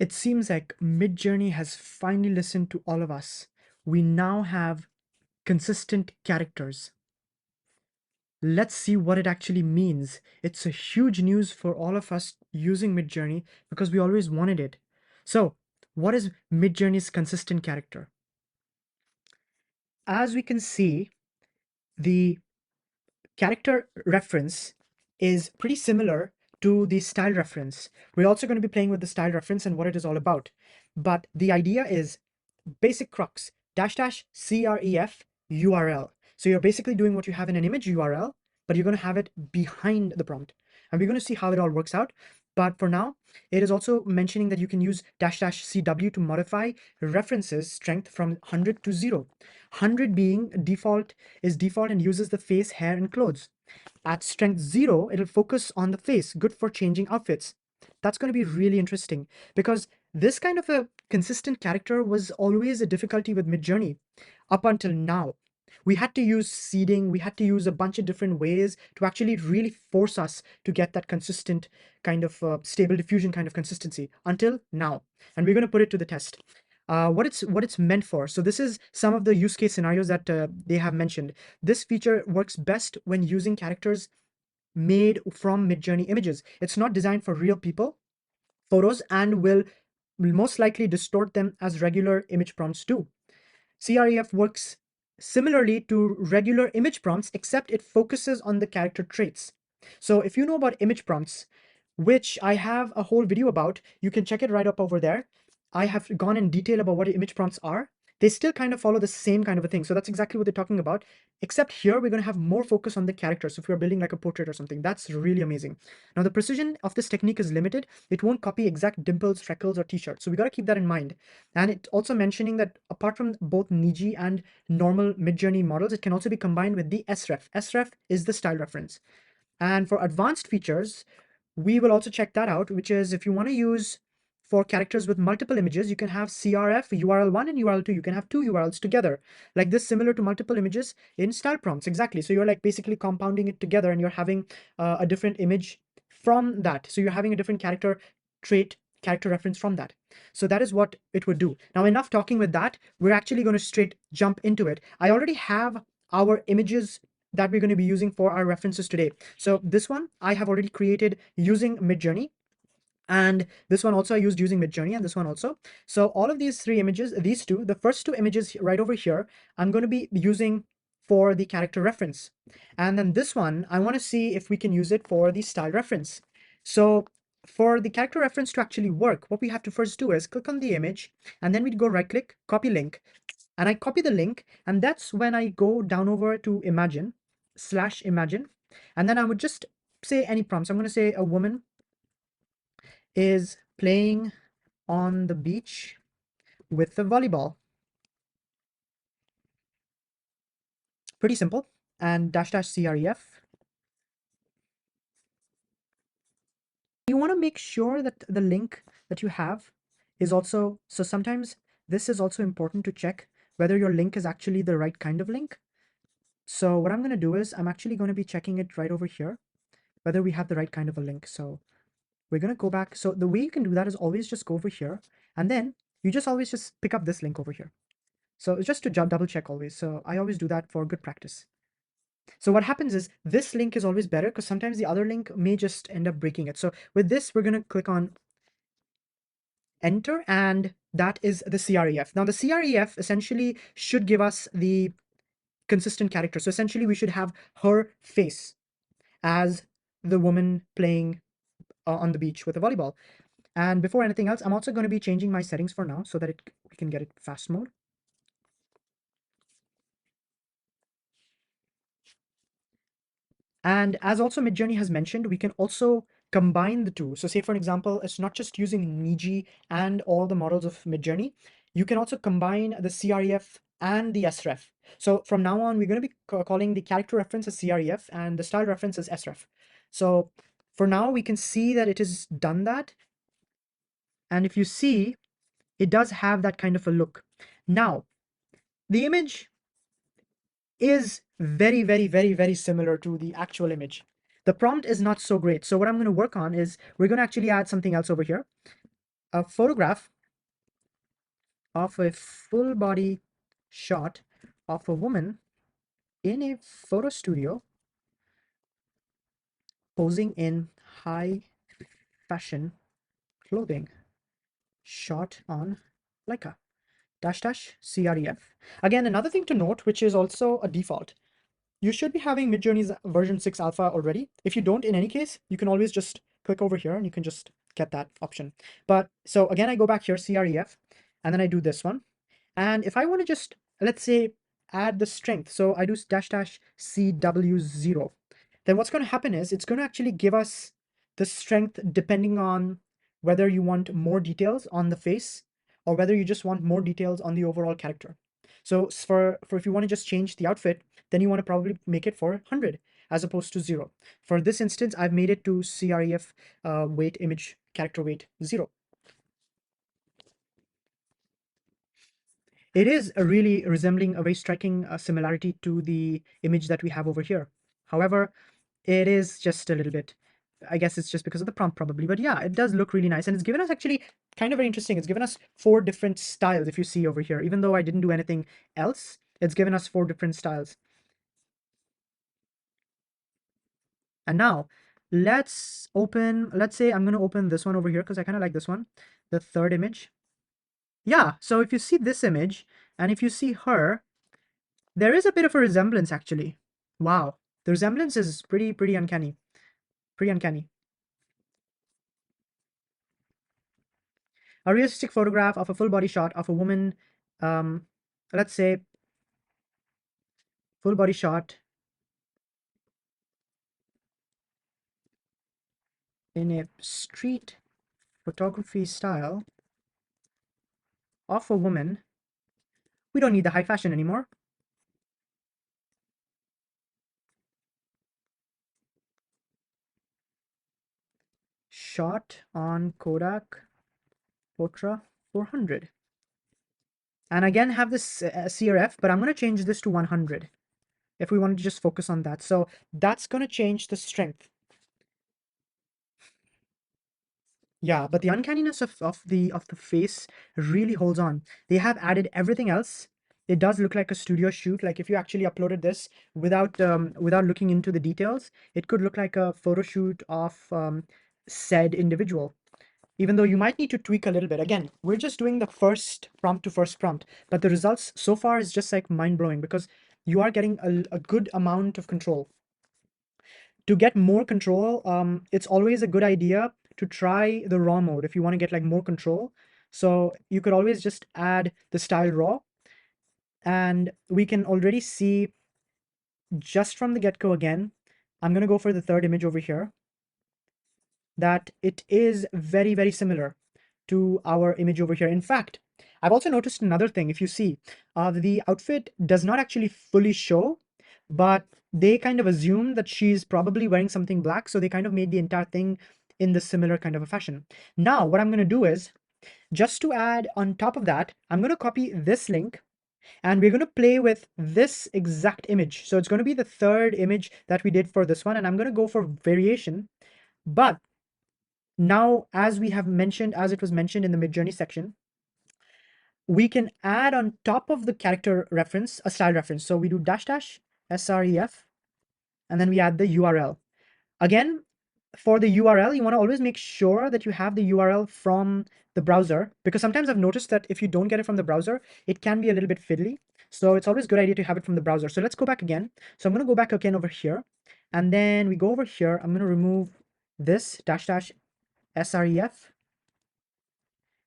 It seems like Midjourney has finally listened to all of us. We now have consistent characters. Let's see what it actually means. It's a huge news for all of us using Midjourney because we always wanted it. So, what is Midjourney's consistent character? As we can see, the character reference is pretty similar to the style reference. We're also going to be playing with the style reference and what it is all about. But the idea is basic crux dash dash cref URL. So you're basically doing what you have in an image URL, but you're going to have it behind the prompt. And we're going to see how it all works out. But for now, it is also mentioning that you can use dash dash CW to modify references strength from 100 to 0. 100 being default is default and uses the face, hair, and clothes. At strength 0, it'll focus on the face, good for changing outfits. That's going to be really interesting because this kind of a consistent character was always a difficulty with Midjourney up until now. We had to use seeding, we had to use a bunch of different ways to actually really force us to get that consistent kind of stable diffusion kind of consistency until now. And we're going to put it to the test. What it's meant for. So this is some of the use case scenarios that they have mentioned. This feature works best when using characters made from Midjourney images. It's not designed for real people, photos, and will most likely distort them as regular image prompts do. CREF works similarly to regular image prompts, except it focuses on the character traits. So if you know about image prompts, which I have a whole video about, you can check it right up over there. I have gone in detail about what image prompts are. They still kind of follow the same kind of a thing. So that's exactly what they're talking about. Except here, we're going to have more focus on the character. So if you're building like a portrait or something, that's really amazing. Now, the precision of this technique is limited. It won't copy exact dimples, freckles, or t-shirts. So we got to keep that in mind. And it's also mentioning that apart from both Niji and normal Midjourney models, it can also be combined with the sref. Sref is the style reference. And for advanced features, we will also check that out, which is if you want to use for characters with multiple images, you can have cref URL1 and URL2. You can have two URLs together like this, similar to multiple images in style prompts. Exactly. So you're like basically compounding it together and you're having a different image from that. So you're having a different character trait, character reference from that. So that is what it would do. Now, enough talking with that. We're actually going to straight jump into it. I already have our images that we're going to be using for our references today. So this one I have already created using Midjourney. And this one also I used using Midjourney, and this one also. So all of these three images, these two, the first two images right over here, I'm going to be using for the character reference. And then this one, I want to see if we can use it for the style reference. So for the character reference to actually work, what we have to first do is click on the image, and then we'd go right click, copy link, and I copy the link, and that's when I go down over to imagine, slash imagine, and then I would just say any prompts. I'm going to say a woman is playing on the beach with the volleyball. Pretty simple. And dash dash cref. You want to make sure that the link that you have is also, so sometimes this is also important to check whether your link is actually the right kind of link. So what I'm going to do is I'm actually going to be checking it right over here, whether we have the right kind of a link. So we're going to go back. So the way you can do that is always just go over here, and then you just always just pick up this link over here. So it's just to double check always. So I always do that for good practice. So what happens is this link is always better because sometimes the other link may just end up breaking it. So with this, we're going to click on enter, and that is the cref. Now the cref essentially should give us the consistent character. So essentially we should have her face as the woman playing on the beach with a volleyball. And before anything else, I'm also going to be changing my settings for now so that we can get it fast mode. And as also Midjourney has mentioned, we can also combine the two. So say, for example, it's not just using Niji and all the models of Midjourney. You can also combine the cref and the sref. So from now on, we're going to be calling the character reference as cref and the style reference as sref. So for now, we can see that it has done that. And if you see, it does have that kind of a look. Now, the image is very, very, very, very similar to the actual image. The prompt is not so great. So what I'm going to work on is we're going to actually add something else over here. a photograph of a full body shot of a woman in a photo studio posing in high fashion clothing, shot on Leica dash dash cref. Again, another thing to note, which is also a default, you should be having Midjourney's version 6 alpha already. If you don't, in any case, you can always just click over here and you can just get that option. But so again, I go back here, cref, and then I do this one. And if I want to just, let's say, add the strength, so I do dash dash CW0, then what's going to happen is it's going to actually give us the strength depending on whether you want more details on the face or whether you just want more details on the overall character. So for if you want to just change the outfit, then you want to probably make it for 100 as opposed to 0. For this instance, I've made it to cref weight image character weight 0. It is a really resembling a very striking similarity to the image that we have over here. However, it is just a little bit, I guess it's just because of the prompt probably, but yeah, it does look really nice. And it's given us actually kind of very interesting. It's given us 4 different styles if you see over here. Even though I didn't do anything else, it's given us 4 different styles. And now let's say I'm going to open this one over here because I kind of like this one, the third image. Yeah, so if you see this image and if you see her, there is a bit of a resemblance actually. Wow, the resemblance is pretty uncanny. Pretty uncanny. A realistic photograph of a full body shot of a woman, let's say full body shot in a street photography style of a woman. We don't need the high fashion anymore. Shot on Kodak Portra 400. And again, have this CRF, but I'm going to change this to 100 if we want to just focus on that. So that's going to change the strength. Yeah, but the uncanniness of the face really holds on. They have added everything else. It does look like a studio shoot. Like if you actually uploaded this without looking into the details, it could look like a photo shoot of said individual. Even though you might need to tweak a little bit. Again, we're just doing the first prompt to first prompt, but the results so far is just like mind-blowing because you are getting a good amount of control. To get more control, it's always a good idea to try the raw mode if you want to get like more control. So you could always just add the style raw, and we can already see just from the get-go again, I'm going to go for the third image over here, that it is very similar to our image over here. In fact, I've also noticed another thing. If you see, the outfit does not actually fully show, but they kind of assume that she's probably wearing something black, so they kind of made the entire thing in the similar kind of a fashion. Now, what I'm going to do is, just to add on top of that, I'm going to copy this link, and we're going to play with this exact image. So it's going to be the third image that we did for this one, and I'm going to go for variation. But now, as we have mentioned, as it was mentioned in the Midjourney section, we can add on top of the character reference a style reference. So we do dash dash sref, and then we add the URL. Again, for the URL, you want to always make sure that you have the URL from the browser, because sometimes I've noticed that if you don't get it from the browser, it can be a little bit fiddly. So it's always a good idea to have it from the browser. So let's go back again. So I'm going to go back again over here, and then we go over here. I'm going to remove this dash dash sref,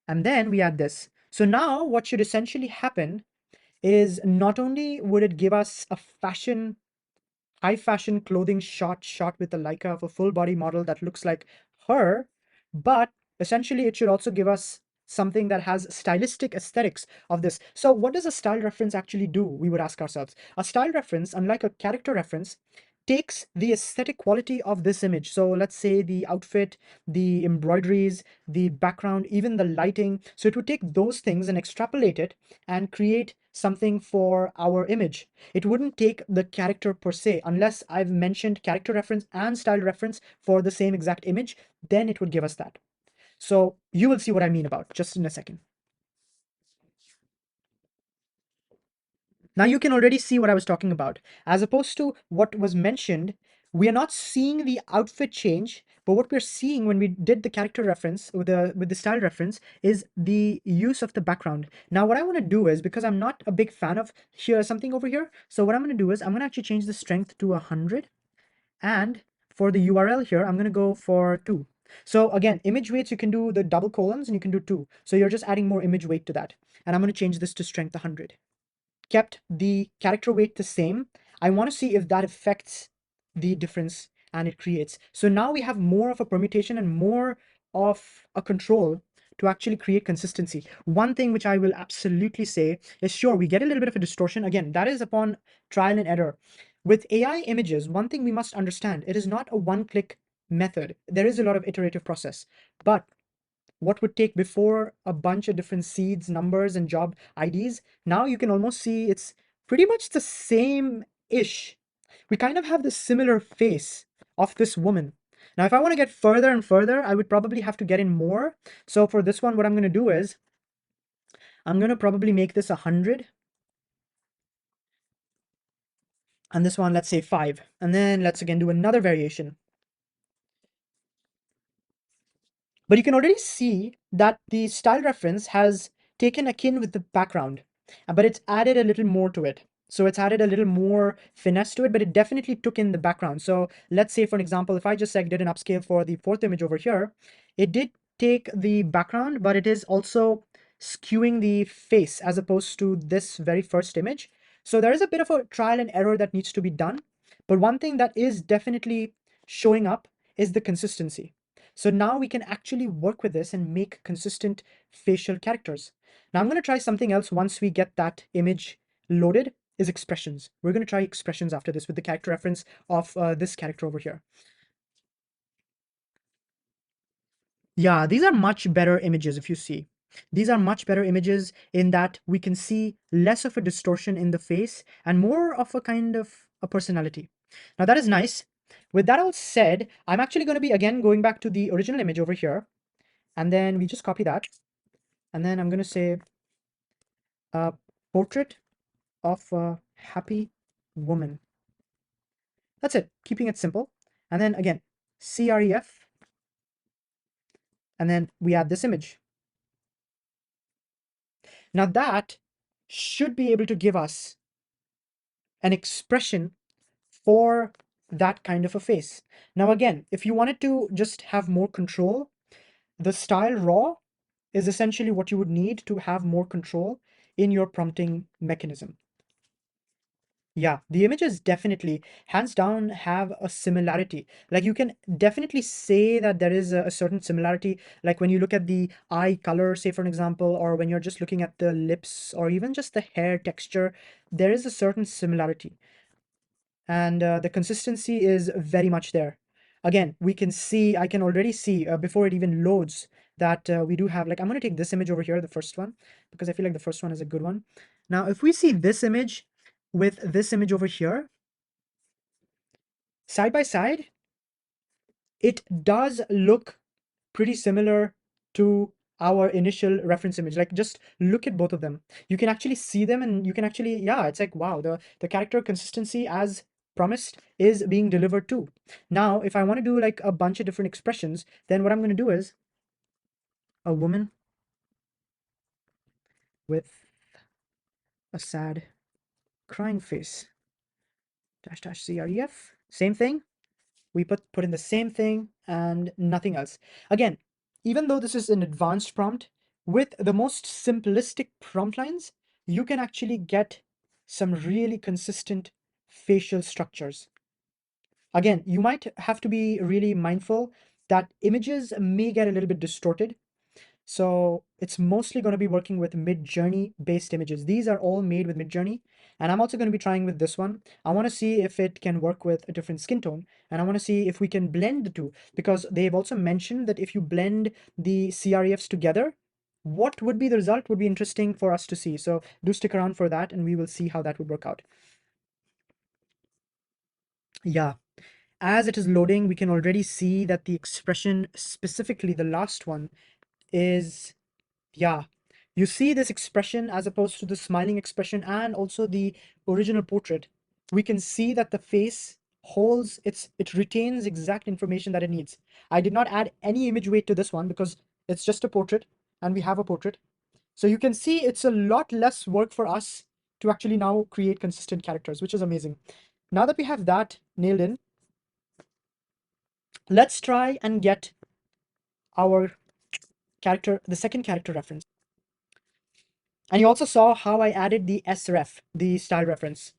and then we add this. So now what should essentially happen is not only would it give us a high fashion clothing shot with a Leica of a full body model that looks like her, but essentially it should also give us something that has stylistic aesthetics of this. So what does a style reference actually do? We would ask ourselves. A style reference, unlike a character reference, takes the aesthetic quality of this image. So let's say the outfit, the embroideries, the background, even the lighting. So it would take those things and extrapolate it and create something for our image. It wouldn't take the character per se, unless I've mentioned character reference and style reference for the same exact image, then it would give us that. So you will see what I mean about just in a second. Now you can already see what I was talking about. As opposed to what was mentioned, we are not seeing the outfit change, but what we're seeing when we did the character reference with the style reference is the use of the background. Now what I want to do is, because I'm not a big fan of here something over here, so what I'm going to do is I'm going to actually change the strength to 100, and for the URL here, I'm going to go for 2. So again, image weights, you can do the double colons and you can do 2. So you're just adding more image weight to that. And I'm going to change this to strength 100. Kept the character weight the same. I want to see if that affects the difference and it creates. So now we have more of a permutation and more of a control to actually create consistency. One thing which I will absolutely say is, sure, we get a little bit of a distortion. Again, that is upon trial and error. With AI images, one thing we must understand, it is not a one-click method. There is a lot of iterative process. But what would take before a bunch of different seeds, numbers, and job IDs, now you can almost see it's pretty much the same-ish. We kind of have this similar face of this woman. Now, if I want to get further and further, I would probably have to get in more. So for this one, what I'm going to do is I'm going to probably make this 100. And this one, let's say 5. And then let's again do another variation. But you can already see that the style reference has taken akin with the background, but it's added a little more to it. So it's added a little more finesse to it, but it definitely took in the background. So let's say, for an example, if I just like did an upscale for the fourth image over here, it did take the background, but it is also skewing the face as opposed to this very first image. So there is a bit of a trial and error that needs to be done. But one thing that is definitely showing up is the consistency. So now we can actually work with this and make consistent facial characters. Now I'm going to try something else once we get that image loaded, is expressions. We're going to try expressions after this with the character reference of this character over here. Yeah, these are much better images if you see. These are much better images in that we can see less of a distortion in the face and more of a kind of a personality. Now that is nice. With that all said, I'm actually going to be again going back to the original image over here. And then we just copy that. And then I'm going to say portrait of a happy woman. That's it, keeping it simple. And then again, cref, and then we add this image. Now that should be able to give us an expression for that kind of a face. Now again, if you wanted to just have more control, the style raw is essentially what you would need to have more control in your prompting mechanism. Yeah, the images definitely, hands down, have a similarity. Like you can definitely say that there is a certain similarity. Like when you look at the eye color, say for an example, or when you're just looking at the lips or even just the hair texture, there is a certain similarity. And the consistency is very much there. Again, we can see, I can already see before it even loads that we do have, like, I'm going to take this image over here, the first one, because I feel like the first one is a good one. Now, if we see this image with this image over here, side by side, it does look pretty similar to our initial reference image. Like just look at both of them. You can actually see them and you can actually, yeah, it's like, wow, the character consistency as promised is being delivered too. Now, if I want to do like a bunch of different expressions, then what I'm going to do is a woman with a sad crying face, dash dash cref, same thing. We put in the same thing and nothing else. Again, even though this is an advanced prompt, with the most simplistic prompt lines, you can actually get some really consistent facial structures. Again, you might have to be really mindful that images may get a little bit distorted. So it's mostly going to be working with Midjourney based images. These are all made with Midjourney. And I'm also going to be trying with this one. I want to see if it can work with a different skin tone. And I want to see if we can blend the two, because they've also mentioned that if you blend the crefs together, what would be the result would be interesting for us to see. So do stick around for that and we will see how that would work out. Yeah. As it is loading, we can already see that the expression, specifically the last one, is, yeah, you see this expression as opposed to the smiling expression and also the original portrait. We can see that the face holds it retains exact information that it needs. I did not add any image weight to this one because it's just a portrait and we have a portrait. So you can see it's a lot less work for us to actually now create consistent characters, which is amazing. Now that we have that nailed in, let's try and get our character, the second character reference. And you also saw how I added the sref, the style reference.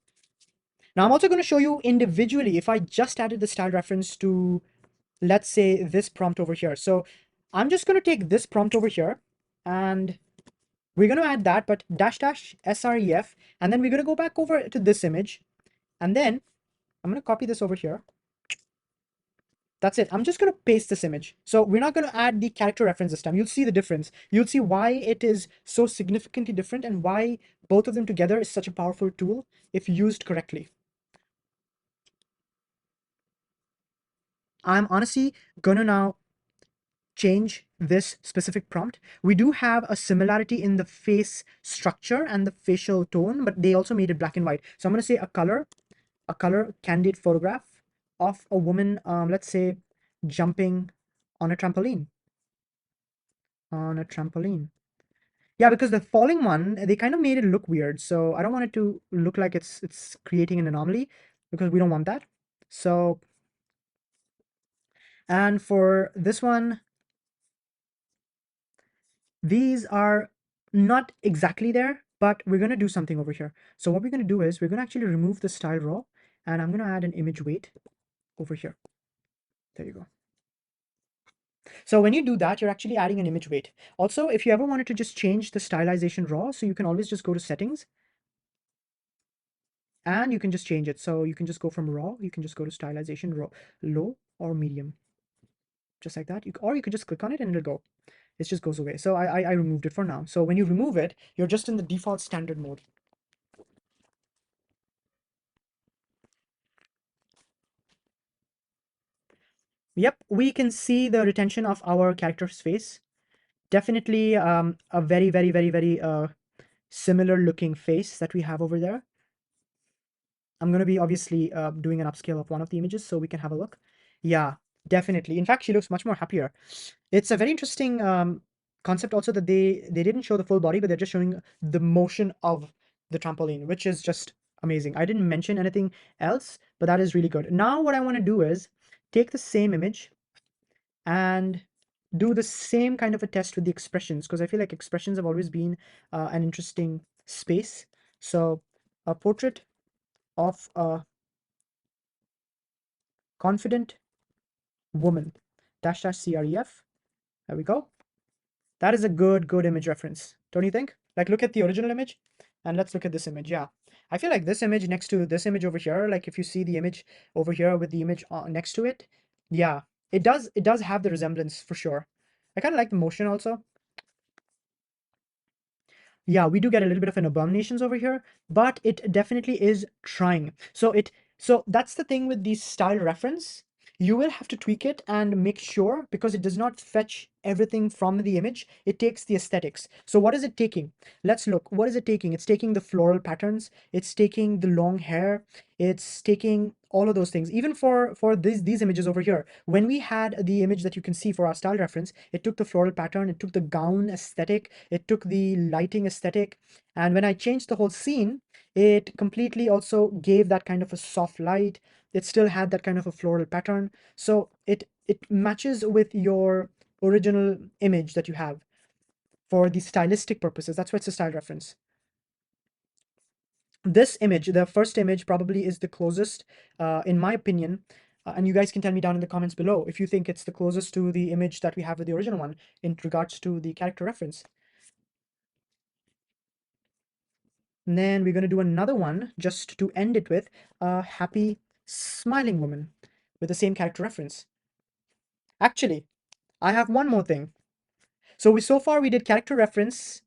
Now I'm also going to show you individually if I just added the style reference to, let's say, this prompt over here. So I'm just going to take this prompt over here and we're going to add that, but dash dash sref, and then we're going to go back over to this image. And then I'm going to copy this over here. That's it. I'm just going to paste this image. So we're not going to add the character reference this time. You'll see the difference. You'll see why it is so significantly different and why both of them together is such a powerful tool if used correctly. I'm honestly going to now change this specific prompt. We do have a similarity in the face structure and the facial tone, but they also made it black and white. So I'm going to say a color candid photograph of a woman, let's say, jumping on a trampoline. On a trampoline. Yeah, because the falling one, they kind of made it look weird. So I don't want it to look like it's creating an anomaly because we don't want that. So, and for this one, these are not exactly there, but we're going to do something over here. So what we're going to do is we're going to actually remove the style raw and I'm going to add an image weight over here. There you go. So when you do that, you're actually adding an image weight. Also, if you ever wanted to just change the stylization raw, so you can always just go to settings and you can just change it. So you can just go from raw, you can just go to stylization raw, low or medium, just like that. Or you could just click on it and it'll go. It just goes away. So I removed it for now. So when you remove it, you're just in the default standard mode. Yep, we can see the retention of our character's face. Definitely a very, very, very, very similar looking face that we have over there. I'm going to be obviously doing an upscale of one of the images so we can have a look. Yeah, definitely. In fact, she looks much more happier. It's a very interesting concept also that they didn't show the full body, but they're just showing the motion of the trampoline, which is just amazing. I didn't mention anything else, but that is really good. Now what I want to do is take the same image and do the same kind of a test with the expressions, because I feel like expressions have always been an interesting space. So a portrait of a confident woman, dash dash cref. There we go. That is a good image reference, don't you think? Like, look at the original image and let's look at this image. Yeah, I feel like this image next to this image over here, like if you see the image over here with the image next to it, yeah, it does have the resemblance for sure. I kind of like the motion also. Yeah, we do get a little bit of an abominations over here, but it definitely is trying. So that's the thing with the style reference. You will have to tweak it and make sure, because it does not fetch everything from the image. It takes the aesthetics. So what is it taking? Let's look. What is it taking? It's taking the floral patterns. It's taking the long hair. It's taking all of those things. Even for these images over here, when we had the image that you can see for our style reference, it took the floral pattern, it took the gown aesthetic, it took the lighting aesthetic, and when I changed the whole scene, it completely also gave that kind of a soft light. It still had that kind of a floral pattern, so it matches with your original image that you have for the stylistic purposes. That's why it's a style reference. This image, the first image, probably is the closest, in my opinion, and you guys can tell me down in the comments below if you think it's the closest to the image that we have with the original one in regards to the character reference. And then we're going to do another one just to end it with a happy smiling woman with the same character reference. Actually, I have one more thing. So far we did character reference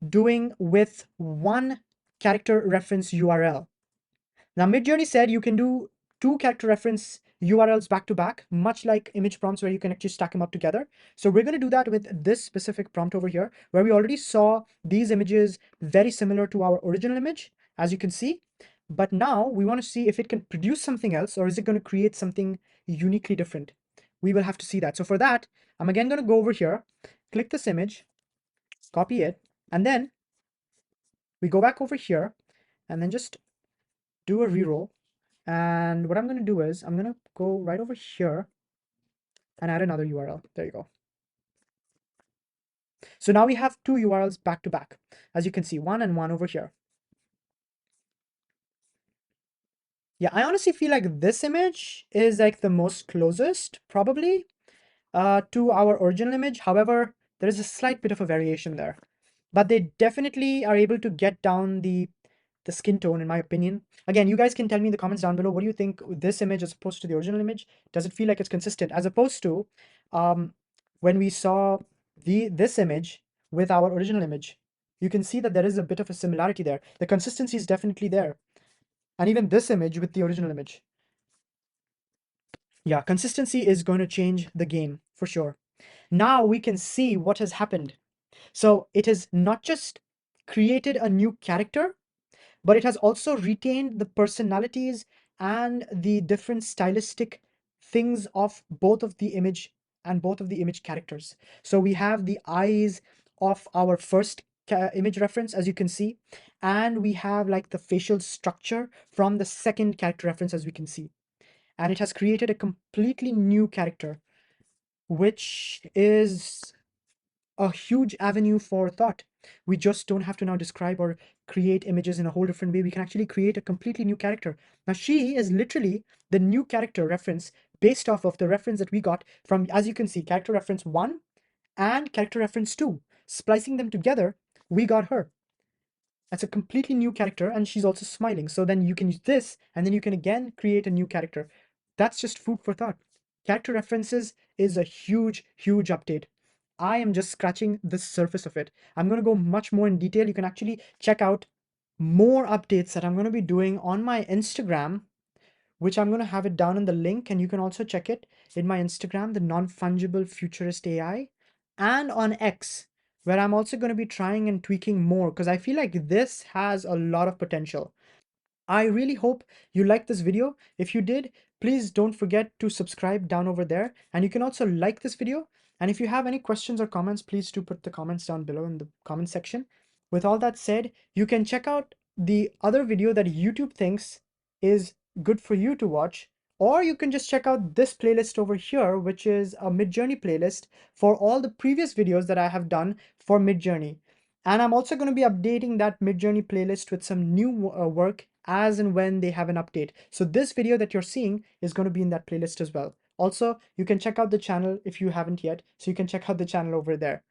doing with one character reference URL. Now Midjourney said you can do two character reference URLs back to back, much like image prompts where you can actually stack them up together. So we're going to do that with this specific prompt over here, where we already saw these images very similar to our original image, as you can see. But now we want to see if it can produce something else, or is it going to create something uniquely different. We will have to see that. So for that, I'm again going to go over here, click this image, copy it, and then we go back over here and then just do a reroll. And what I'm going to do is I'm going to go right over here and add another URL. There you go. So now we have two URLs back to back, as you can see, one and one over here. Yeah, I honestly feel like this image is like the most closest probably to our original image. However, there is a slight bit of a variation there, but they definitely are able to get down the skin tone, in my opinion. Again, you guys can tell me in the comments down below, what do you think with this image as opposed to the original image? Does it feel like it's consistent as opposed to um, when we saw this image with our original image? You can see that there is a bit of a similarity there. The consistency is definitely there. And even this image with the original image. Yeah, consistency is going to change the game for sure. Now we can see what has happened. So it has not just created a new character, but it has also retained the personalities and the different stylistic things of both of the image and both of the image characters. So we have the eyes of our first image reference, as you can see, and we have like the facial structure from the second character reference, as we can see. And it has created a completely new character, which is a huge avenue for thought. We just don't have to now describe or create images in a whole different way. We can actually create a completely new character. Now, she is literally the new character reference based off of the reference that we got from, as you can see, character reference 1 and character reference 2. Splicing them together, we got her. That's a completely new character, and she's also smiling. So then you can use this, and then you can again create a new character. That's just food for thought. Character references is a huge, huge update. I am just scratching the surface of it. I'm going to go much more in detail. You can actually check out more updates that I'm going to be doing on my Instagram, which I'm going to have it down in the link, and you can also check it in my Instagram, the non-fungible futurist AI, and on X, where I'm also going to be trying and tweaking more because I feel like this has a lot of potential. I really hope you liked this video. If you did, please don't forget to subscribe down over there. And you can also like this video. And if you have any questions or comments, please do put the comments down below in the comment section. With all that said, you can check out the other video that YouTube thinks is good for you to watch, or you can just check out this playlist over here, which is a Midjourney playlist for all the previous videos that I have done for Midjourney. And I'm also going to be updating that Midjourney playlist with some new work as and when they have an update. So this video that you're seeing is going to be in that playlist as well. Also, you can check out the channel if you haven't yet. So you can check out the channel over there.